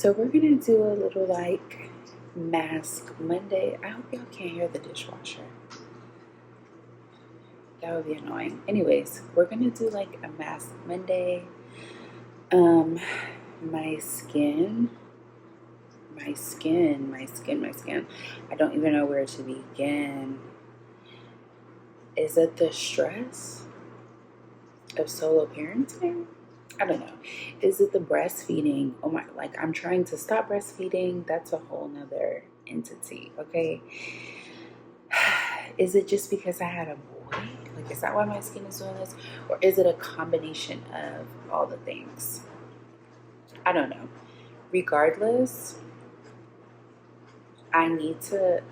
So we're gonna do a little like mask Monday. I hope y'all can't hear the dishwasher. That would be annoying. Anyways, we're gonna do like a mask Monday. Um, my skin, my skin. I don't even know where to begin. Is it the stress of solo parenting? I don't know. Is it the breastfeeding? Oh my, like I'm trying to stop breastfeeding. That's a whole nother entity, okay? Is it just because I had a boy? Like, is that why my skin is doing this? Or is it a combination of all the things? I don't know. Regardless, I need to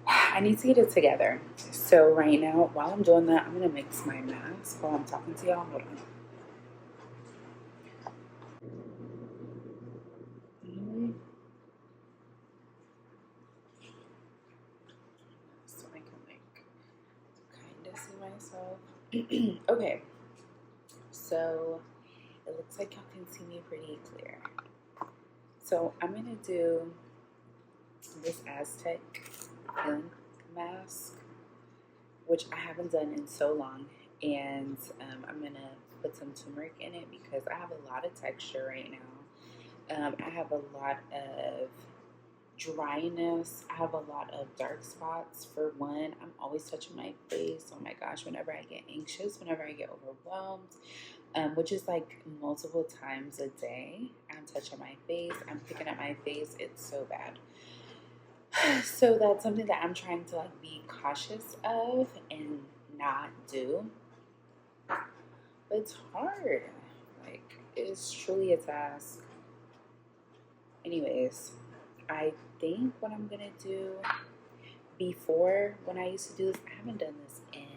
get it together. So right now, while I'm doing that, I'm gonna mix my mask while I'm talking to y'all. Hold on. Mm, So I can like kind of see myself. Okay, so it looks like y'all can see me pretty clear. So I'm gonna do this Aztec healing mask, which I haven't done in so long, and I'm gonna put some turmeric in it because I have a lot of texture right now. I have a lot of dryness. I have a lot of dark spots. For one, I'm always touching my face. Oh my gosh, whenever I get anxious, whenever I get overwhelmed, which is like multiple times a day, I'm touching my face, I'm picking at my face. It's so bad. So that's something that I'm trying to like be cautious of and not do. But it's hard. Like it's truly a task. Anyways, I think what I'm gonna do before when I used to do this, I haven't done this in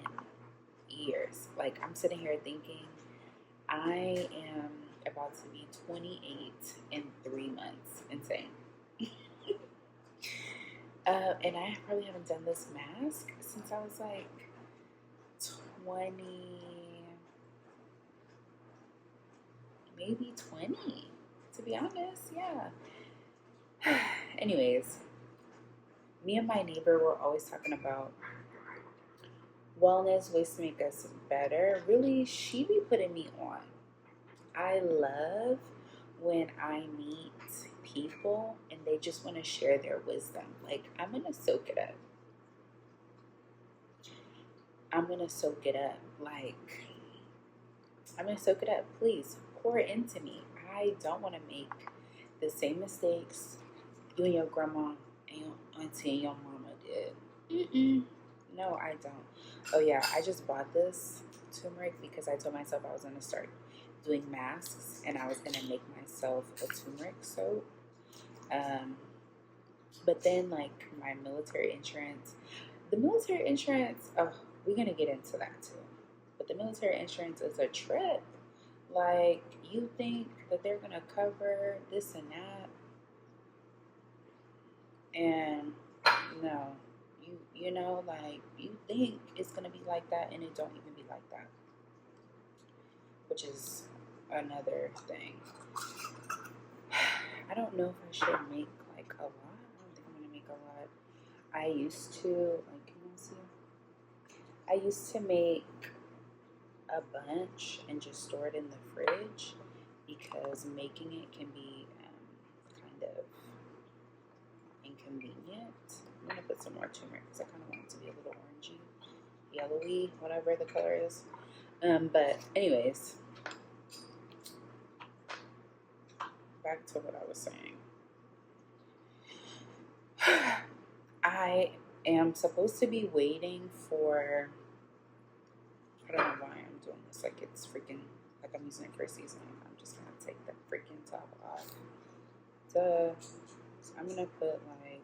years. Like I'm sitting here thinking I am about to be 28 in 3 months. Insane. And I probably haven't done this mask since I was like 20, maybe 20, to be honest. Yeah. Anyways, me and my neighbor were always talking about wellness, ways to make us better. Really, she be putting me on. I love when I meet people and they just want to share their wisdom. Like, I'm going to soak it up. I'm going to soak it up. Like, I'm going to soak it up. Please pour it into me. I don't want to make the same mistakes you and your grandma and your auntie and your mama did. Mm-mm. No, I don't. Oh, yeah, I just bought this turmeric because I told myself I was going to start doing masks and I was going to make myself a turmeric soap. But then, like, my military insurance, oh, we're going to get into that too. But the military insurance is a trip. Like, you think that they're going to cover this and that, and no, you know, like you think it's gonna be like that, and it don't even be like that, which is another thing. I don't know if I should make like a lot. I don't think I'm gonna make a lot. I used to like, can you see? I used to make a bunch and just store it in the fridge because making it can be kind of inconvenient. I'm gonna put some more turmeric because I kind of want it to be a little orangey, yellowy, whatever the color is. But anyways, back to what I was saying. I am supposed to be waiting for. I don't know why I'm doing this. Like it's freaking. Like I'm using it for seasoning. I'm just gonna take the freaking top off. Duh. So I'm gonna put like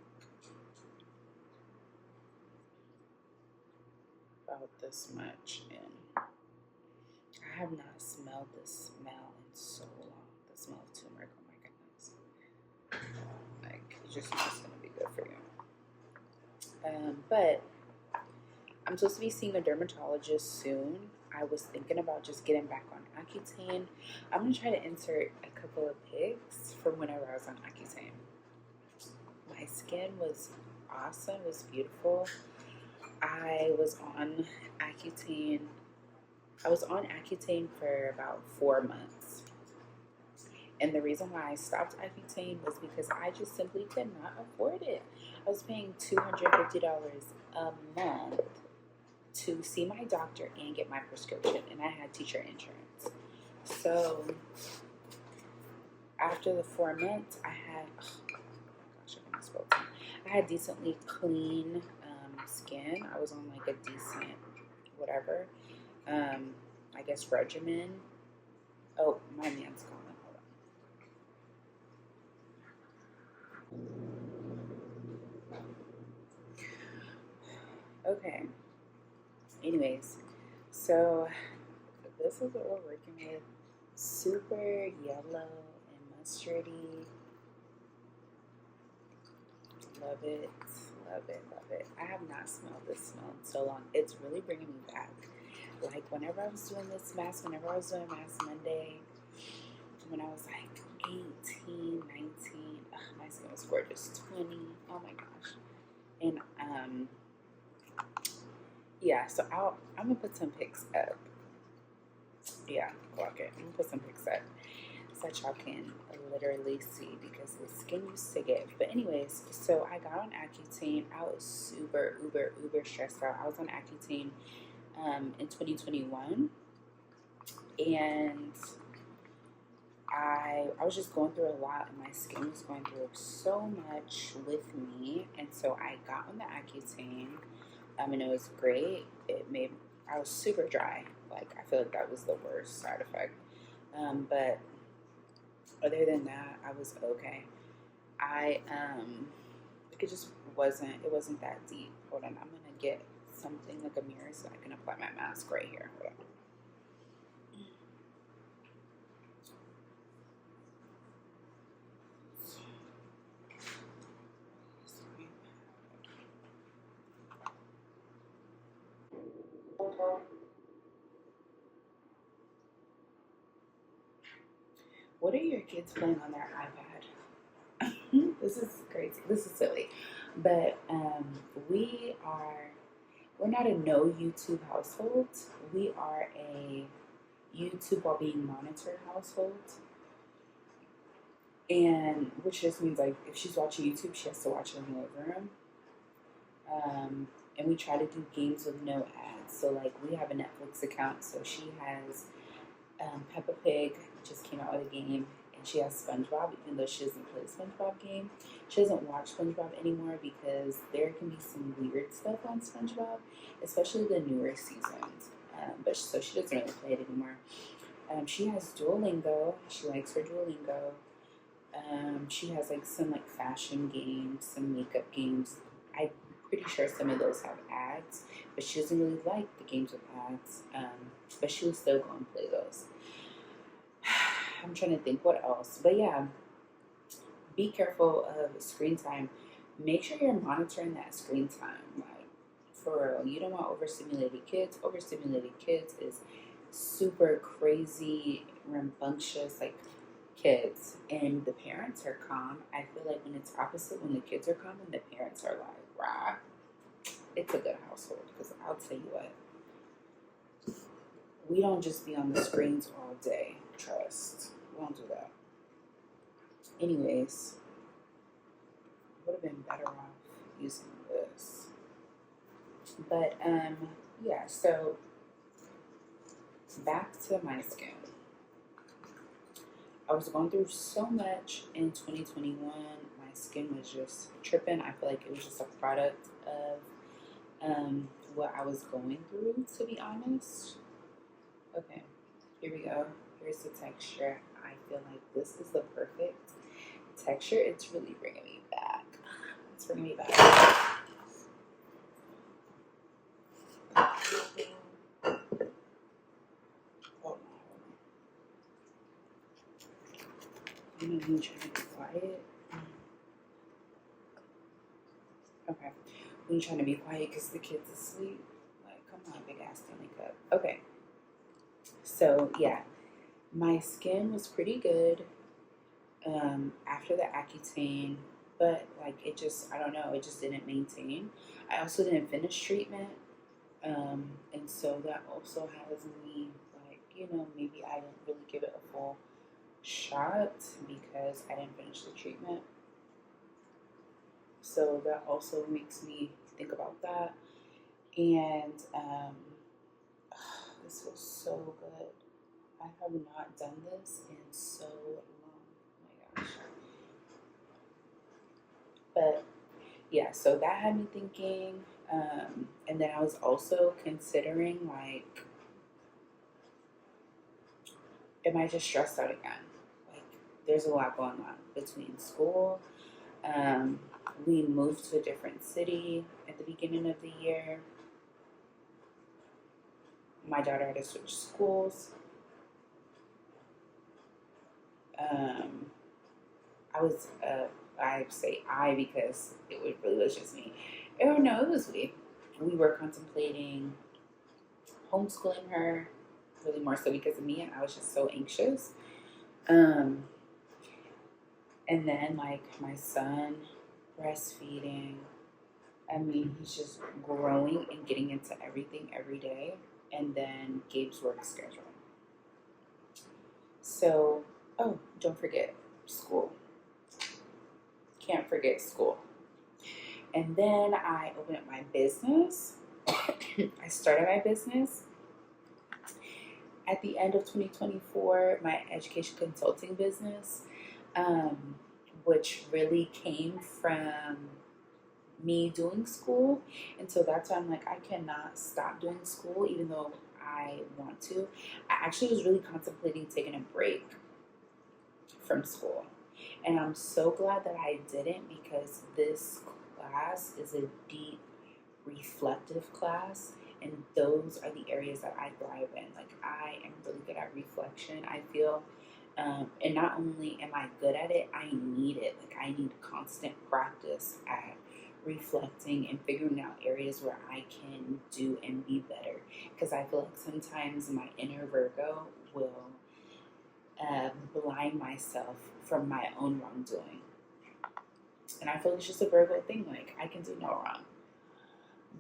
about this much in. I have not smelled this smell in so long. The smell of turmeric. Oh my goodness. Like you just know it's gonna be good for you. But I'm supposed to be seeing a dermatologist soon. I was thinking about just getting back on Accutane. I'm gonna try to insert a couple of pics from whenever I was on Accutane. My skin was awesome, it was beautiful. I was on Accutane. I was on Accutane for about 4 months. And the reason why I stopped Accutane was because I just simply could not afford it. I was paying $250 a month to see my doctor and get my prescription, and I had teacher insurance. So after the 4 months, I had, oh my gosh, I can't spell it. I had decently clean skin. I was on like a decent, whatever, I guess regimen. Oh, my man's calling. Hold on. Okay. Anyways, so this is what we're working with. Super yellow and mustardy. Love it, love it, love it. I have not smelled this smell in so long. It's really bringing me back. Like whenever I was doing this mask, whenever I was doing Mask Monday, when I was like 18, 19, my skin was gorgeous. 20, oh my gosh. And yeah, so I'm gonna put some pics up. Yeah, okay, I'm gonna put some pics up so that y'all can literally see, because the skin used to get. But anyways, so I got on Accutane. I was super uber stressed out. I was on Accutane in 2021, and I was just going through a lot, and my skin was going through so much with me, and so I got on the Accutane, and it was great. I was super dry. Like, I feel like that was the worst side effect. But other than that, I was okay. It wasn't that deep. Hold on, I'm gonna get something like a mirror so I can apply my mask right here. Hold on. What are your kids playing on their iPad? This is crazy. This is silly. But we're not a no YouTube household. We are a YouTube while being monitored household. And which just means like if she's watching YouTube, she has to watch it in the living room. And we try to do games with no ads. So like we have a Netflix account, so she has Peppa Pig just came out with a game, and she has SpongeBob, even though she doesn't play the SpongeBob game. She doesn't watch SpongeBob anymore because there can be some weird stuff on SpongeBob, especially the newer seasons. But so she doesn't really play it anymore. She has Duolingo. She likes her Duolingo. She has like some like fashion games, some makeup games. I'm pretty sure some of those have ads, but she doesn't really like the games with ads. But she will still go and play those. I'm trying to think what else. But yeah, be careful of screen time. Make sure you're monitoring that screen time. Like, for real, you don't want overstimulated kids. Overstimulated kids is super crazy, rambunctious, like kids. And the parents are calm. I feel like when it's opposite, when the kids are calm and the parents are like, rah, it's a good household. Because I'll tell you what, we don't just be on the screens all day. Trust. We don't do that. Anyways, would have been better off using this. But yeah, so back to my skin. I was going through so much in 2021. My skin was just tripping. I feel like it was just a product of what I was going through, to be honest. Okay, here we go. Here's the texture. I feel like this is the perfect texture. It's really bringing me back. It's bringing me back. You know, you trying to be quiet. Okay. When you trying to be quiet because the kid's asleep. Like, come on, big ass Stanley cup. Okay. So yeah, my skin was pretty good after the Accutane, but like it just, I don't know, it just didn't maintain. I also didn't finish treatment, and so that also has me like, you know, maybe I didn't really give it a full shot because I didn't finish the treatment. So that also makes me think about that. And this was so good. I have not done this in so long. Oh my gosh. But yeah, so that had me thinking. And then I was also considering like, am I just stressed out again? Like, there's a lot going on between school. Um, we moved to a different city at the beginning of the year. My daughter had to switch schools. I was, I say I because really was just me. Oh no, it was we. We were contemplating homeschooling her, really more so because of me, and I was just so anxious. Um, and then like my son breastfeeding. I mean, he's just growing and getting into everything every day. And then Gabe's work schedule. So, oh, don't forget school. Can't forget school. And then I opened up my business. I started my business at the end of 2024, my education consulting business, which really came from me doing school. And so that's why I'm like, I cannot stop doing school even though I want to. I actually was really contemplating taking a break from school. And I'm so glad that I didn't, because this class is a deep, reflective class. And those are the areas that I thrive in. Like, I am really good at reflection, I feel. And not only am I good at it, I need it. Like, I need constant practice at reflecting and figuring out areas where I can do and be better. Because I feel like sometimes my inner Virgo will blind myself from my own wrongdoing. And I feel it's just a Virgo thing. Like, I can do no wrong.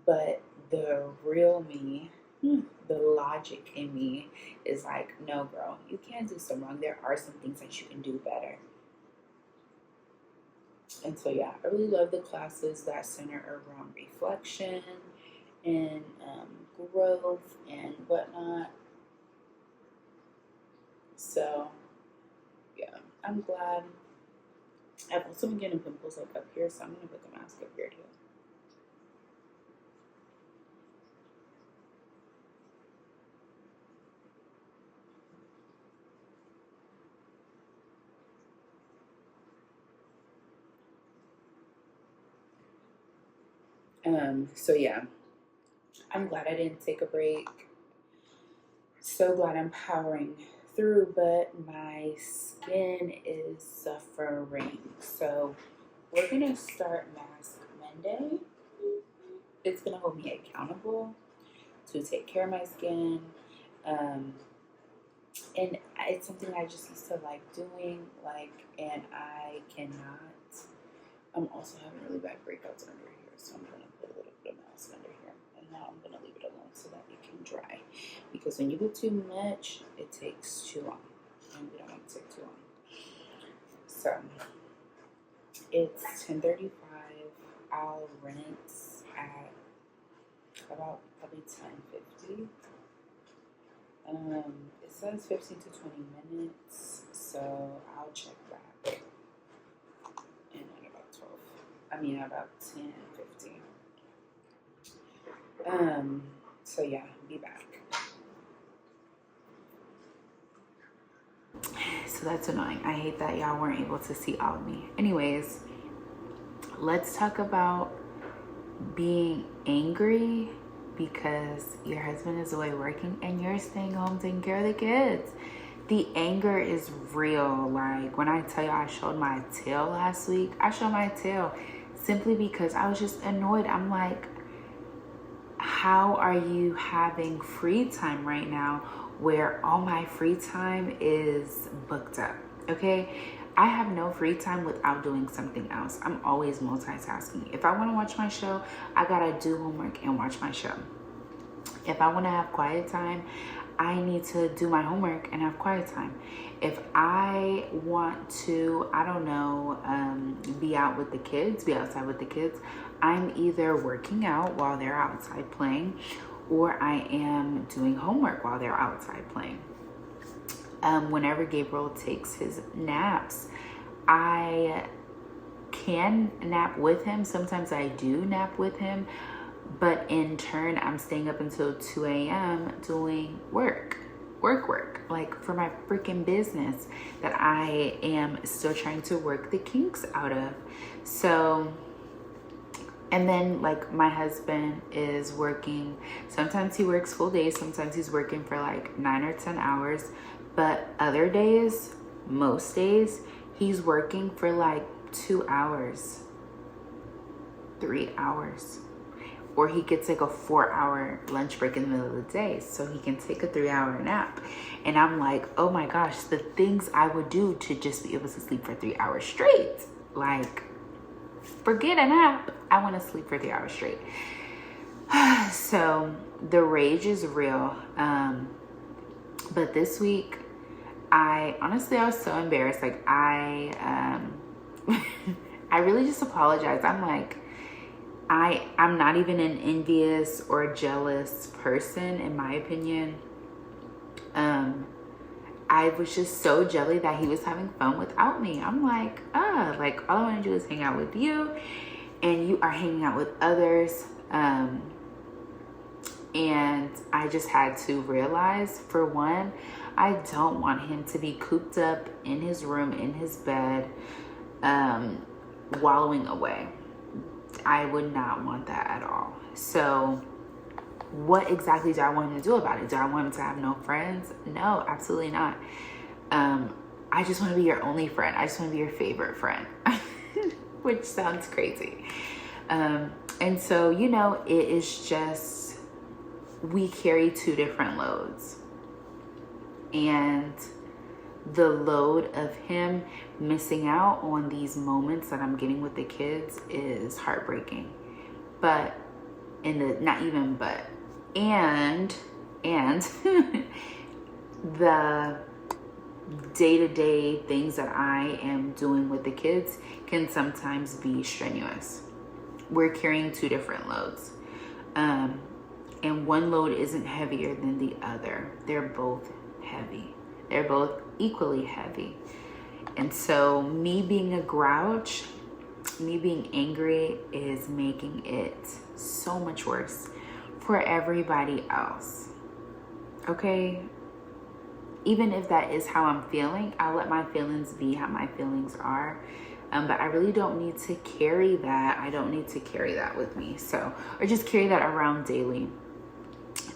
But the real me, the logic in me is like, no, girl, you can't do so wrong. There are some things that you can do better. And so, yeah, I really love the classes that center around reflection and growth and whatnot. So, yeah, I'm glad. I've also been getting pimples like up here, so I'm going to put the mask up here too. So yeah, I'm glad I didn't take a break. So glad I'm powering through, but my skin is suffering. So we're gonna start Mask Monday. It's gonna hold me accountable to take care of my skin. And it's something I just used to like doing, and I cannot. I'm also having really bad breakouts under here, so I'm gonna put a little bit of mask under here, and now I'm gonna leave it alone so that it can dry. Because when you put too much, it takes too long, and we don't want to take too long. So it's 10:35. I'll rinse at about probably 10:50. It says 15 to 20 minutes, so I'll check back in about 12. I mean, about 10:15. So yeah, be back. So that's annoying. I hate that y'all weren't able to see all of me. Anyways, let's talk about being angry because your husband is away working and you're staying home taking care of the kids. The anger is real. Like, when I tell you I showed my tail last week, I showed my tail simply because I was just annoyed. I'm like, how are you having free time right now where all my free time is booked up, okay? I have no free time without doing something else. I'm always multitasking. If I want to watch my show, I gotta do homework and watch my show. If I want to have quiet time, I need to do my homework and have quiet time. If I want to, I don't know, be out with the kids, be outside with the kids, I'm either working out while they're outside playing, or I am doing homework while they're outside playing. Whenever Gabriel takes his naps, I can nap with him. Sometimes I do nap with him, but in turn, I'm staying up until 2 a.m. doing work, like for my freaking business that I am still trying to work the kinks out of. So, and then like my husband is working. Sometimes he works full days. Sometimes he's working for like 9 or 10 hours. But other days, most days, he's working for like 2 hours, 3 hours. Or he gets like a 4-hour lunch break in the middle of the day so he can take a 3-hour nap. And I'm like, oh my gosh, the things I would do to just be able to sleep for 3 hours straight. Like, forget a nap. I want to sleep for 3 hours straight. So the rage is real. But this week, I was so embarrassed. Like I really just apologized. I'm like, I'm not even an envious or jealous person, in my opinion. I was just so jelly that he was having fun without me. I'm like, like all I want to do is hang out with you, and you are hanging out with others. And I just had to realize, for one, I don't want him to be cooped up in his room, in his bed, wallowing away. I would not want that at all. So what exactly do I want him to do about it? Do I want him to have no friends? No, absolutely not. I just want to be your only friend. I just want to be your favorite friend, which sounds crazy. And so, you know, it is just, we carry two different loads. And the load of him missing out on these moments that I'm getting with the kids is heartbreaking. But and the day-to-day things that I am doing with the kids can sometimes be strenuous. We're carrying two different loads. And one load isn't heavier than the other. They're both heavy. They're both equally heavy. And so me being a grouch, me being angry is making it so much worse for everybody else. Okay? Even if that is how I'm feeling, I'll let my feelings be how my feelings are. But I really don't need to carry that. I don't need to carry that with me. So, or just carry that around daily.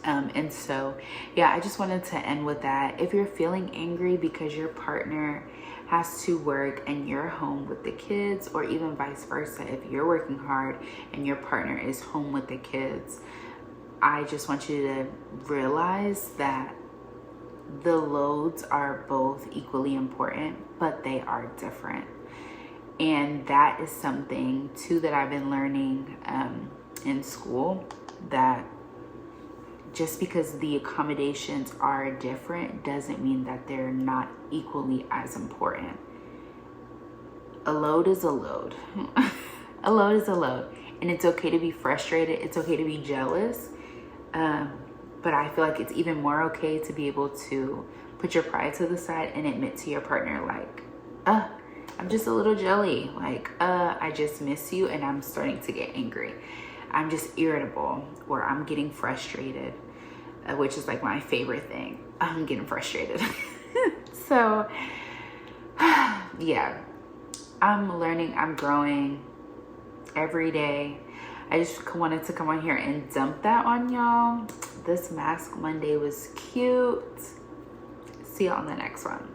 And so, yeah, I just wanted to end with that. If you're feeling angry because your partner has to work and you're home with the kids, or even vice versa, if you're working hard and your partner is home with the kids, I just want you to realize that the loads are both equally important, but they are different. And that is something too that I've been learning in school, that just because the accommodations are different doesn't mean that they're not equally as important. A load is a load. A load is a load. And it's okay to be frustrated. It's okay to be jealous. But I feel like it's even more okay to be able to put your pride to the side and admit to your partner, like, I'm just a little jelly. Like, I just miss you and I'm starting to get angry. I'm just irritable, or I'm getting frustrated, which is like my favorite thing. I'm getting frustrated. So, yeah, I'm learning, I'm growing every day. I just wanted to come on here and dump that on y'all. This Mask Monday was cute. See y'all on the next one.